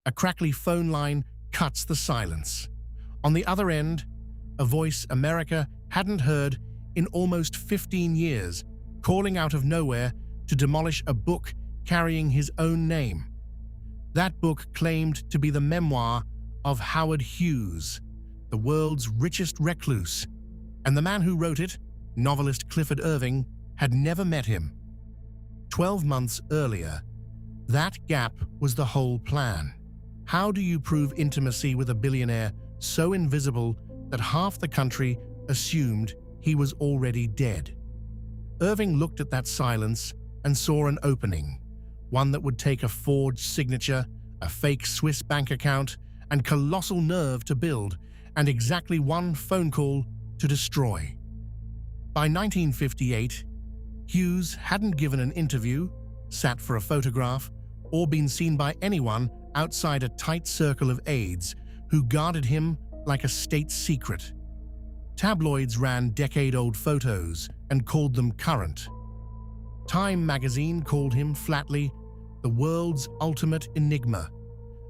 A crackly phone line cuts the silence. On the other end, a voice America hadn't heard in almost 15 years, calling out of nowhere to demolish a book carrying his own name. That book claimed to be the memoir of Howard Hughes, the world's richest recluse, and the man who wrote it, novelist Clifford Irving, had never met him. 12 months earlier, that gap was the whole plan. How do you prove intimacy with a billionaire so invisible that half the country assumed he was already dead? Irving looked at that silence and saw an opening, one that would take a forged signature, a fake Swiss bank account, and colossal nerve to build, and exactly one phone call to destroy. By 1958, Hughes hadn't given an interview, sat for a photograph, or been seen by anyone outside a tight circle of aides who guarded him like a state secret. Tabloids ran decade-old photos and called them current. Time magazine called him flatly the world's ultimate enigma,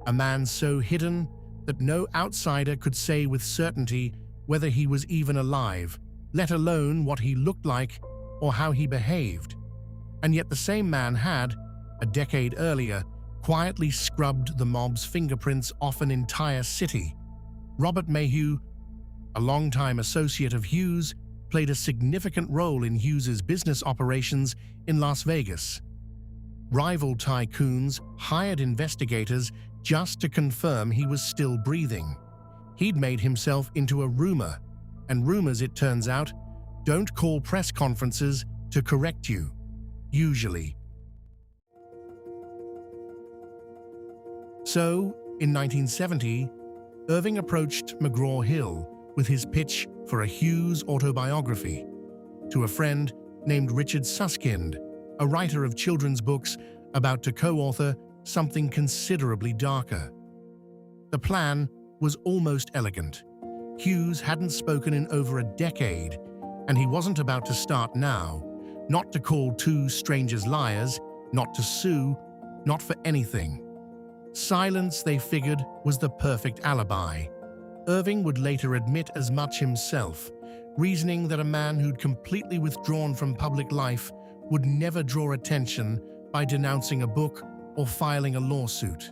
a man so hidden that no outsider could say with certainty whether he was even alive, let alone what he looked like or how he behaved. And yet the same man had, a decade earlier, quietly scrubbed the mob's fingerprints off an entire city. Robert Mayhew, a longtime associate of Hughes, played a significant role in Hughes's business operations in Las Vegas. Rival tycoons hired investigators just to confirm he was still breathing. He'd made himself into a rumor, and rumors, it turns out, don't call press conferences to correct you, usually. So, in 1970, Irving approached McGraw-Hill with his pitch for a Hughes autobiography to a friend named Richard Susskind, a writer of children's books about to co-author something considerably darker. The plan was almost elegant. Hughes hadn't spoken in over a decade, and he wasn't about to start now, not to call two strangers liars, not to sue, not for anything. Silence, they figured, was the perfect alibi. Irving would later admit as much himself, reasoning that a man who'd completely withdrawn from public life would never draw attention by denouncing a book or filing a lawsuit.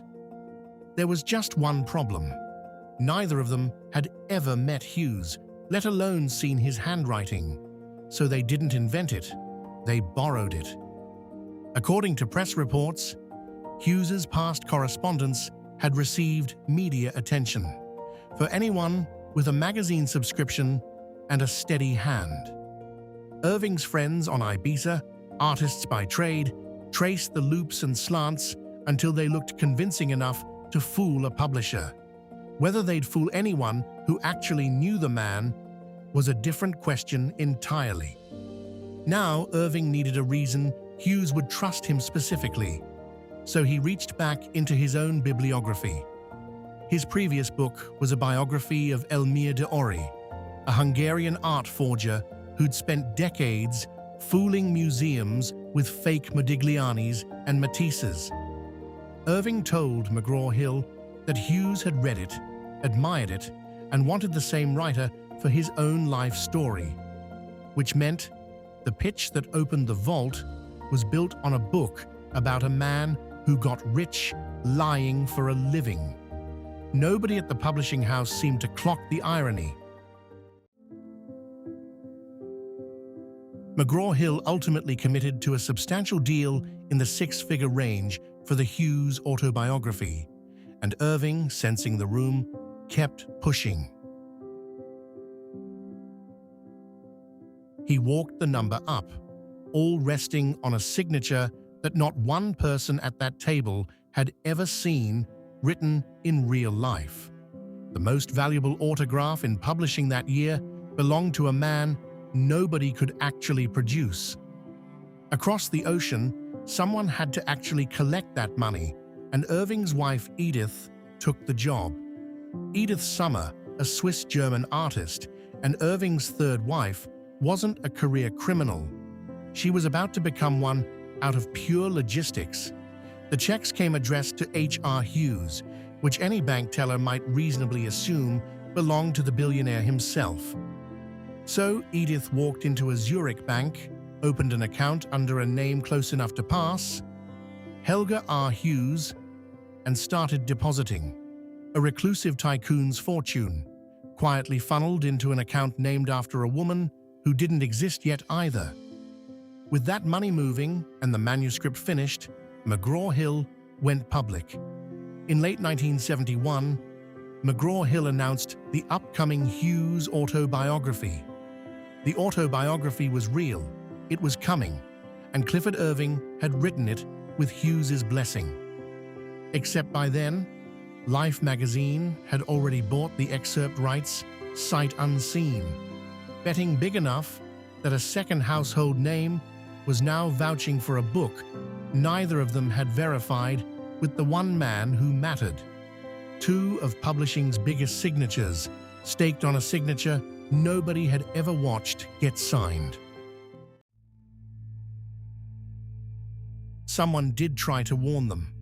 There was just one problem. Neither of them had ever met Hughes, let alone seen his handwriting. So they didn't invent it, they borrowed it. According to press reports, Hughes's past correspondence had received media attention for anyone with a magazine subscription and a steady hand. Irving's friends on Ibiza, artists by trade, traced the loops and slants until they looked convincing enough to fool a publisher. Whether they'd fool anyone who actually knew the man was a different question entirely. Now Irving needed a reason Hughes would trust him specifically, so he reached back into his own bibliography. His previous book was a biography of Elmir de Ori, a Hungarian art forger who'd spent decades fooling museums with fake Modiglianis and Matisses. Irving told McGraw-Hill that Hughes had read it, admired it, and wanted the same writer for his own life story, which meant the pitch that opened the vault was built on a book about a man who got rich lying for a living. Nobody at the publishing house seemed to clock the irony. McGraw-Hill ultimately committed to a substantial deal in the six-figure range for the Hughes autobiography, and Irving, sensing the room, kept pushing. He walked the number up, all resting on a signature that not one person at that table had ever seen written in real life. The most valuable autograph in publishing that year belonged to a man nobody could actually produce. Across the ocean, someone had to actually collect that money, and Irving's wife Edith took the job. Edith Sommer, a Swiss-German artist, and Irving's third wife, wasn't a career criminal. She was about to become one out of pure logistics. The checks came addressed to H.R. Hughes, which any bank teller might reasonably assume belonged to the billionaire himself. So Edith walked into a Zurich bank, opened an account under a name close enough to pass, Helga R. Hughes, and started depositing. A reclusive tycoon's fortune, quietly funneled into an account named after a woman who didn't exist yet either. With that money moving and the manuscript finished, McGraw-Hill went public. In late 1971, McGraw-Hill announced the upcoming Hughes autobiography. The autobiography was real, it was coming, and Clifford Irving had written it with Hughes's blessing. Except by then, Life magazine had already bought the excerpt rights sight unseen, betting big enough that a second household name was now vouching for a book neither of them had verified with the one man who mattered. Two of publishing's biggest signatures staked on a signature nobody had ever watched get signed. Someone did try to warn them.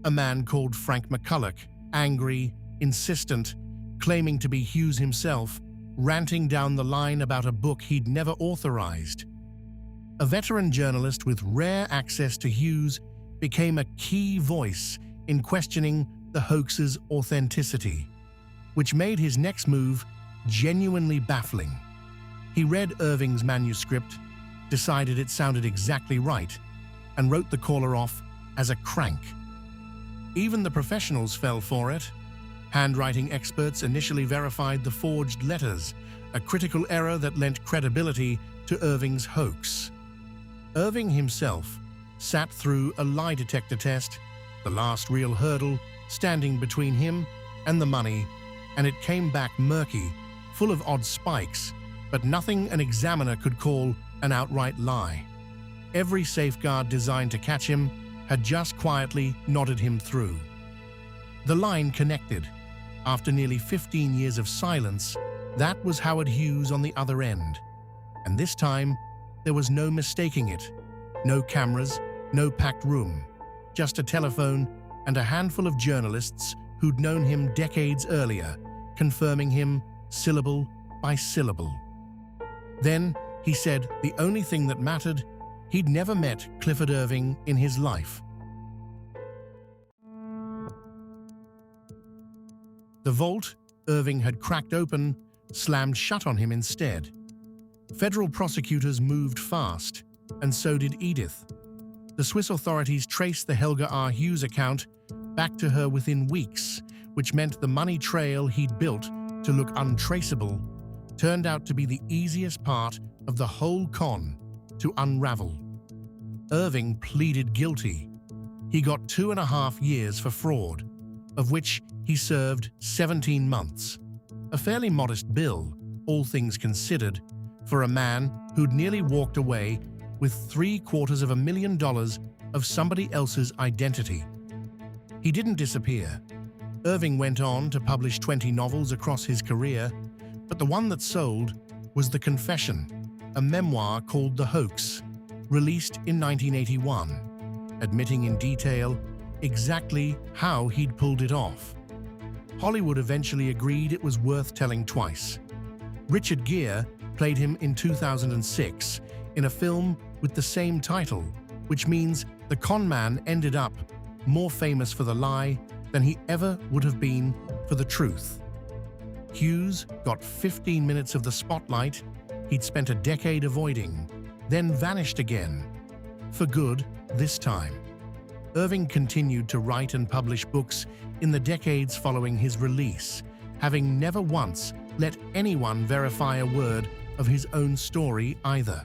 A man called Frank McCulloch, angry, insistent, claiming to be Hughes himself, ranting down the line about a book he'd never authorized. A veteran journalist with rare access to Hughes became a key voice in questioning the hoax's authenticity, which made his next move genuinely baffling. He read Irving's manuscript, decided it sounded exactly right, and wrote the caller off as a crank. Even the professionals fell for it. Handwriting experts initially verified the forged letters, a critical error that lent credibility to Irving's hoax. Irving himself sat through a lie detector test, the last real hurdle standing between him and the money, and it came back murky, full of odd spikes, but nothing an examiner could call an outright lie. Every safeguard designed to catch him had just quietly nodded him through. The line connected. After nearly 15 years of silence, that was Howard Hughes on the other end. And this time, there was no mistaking it. No cameras, no packed room, just a telephone and a handful of journalists who'd known him decades earlier, confirming him syllable by syllable. Then, he said the only thing that mattered, he'd never met Clifford Irving in his life. The vault Irving had cracked open slammed shut on him instead. Federal prosecutors moved fast, and so did Edith. The Swiss authorities traced the Helga R. Hughes account back to her within weeks, which meant the money trail he'd built to look untraceable turned out to be the easiest part of the whole con to unravel. Irving pleaded guilty. He got 2.5 years for fraud, of which he served 17 months. A fairly modest bill, all things considered, for a man who'd nearly walked away with $750,000 of somebody else's identity. He didn't disappear. Irving went on to publish 20 novels across his career, but the one that sold was The Confession, a memoir called The Hoax, released in 1981, admitting in detail exactly how he'd pulled it off. Hollywood eventually agreed it was worth telling twice. Richard Gere played him in 2006 in a film with the same title, which means the con man ended up more famous for the lie than he ever would have been for the truth. Hughes got 15 minutes of the spotlight he'd spent a decade avoiding, then vanished again. For good, this time. Irving continued to write and publish books in the decades following his release, having never once let anyone verify a word of his own story either.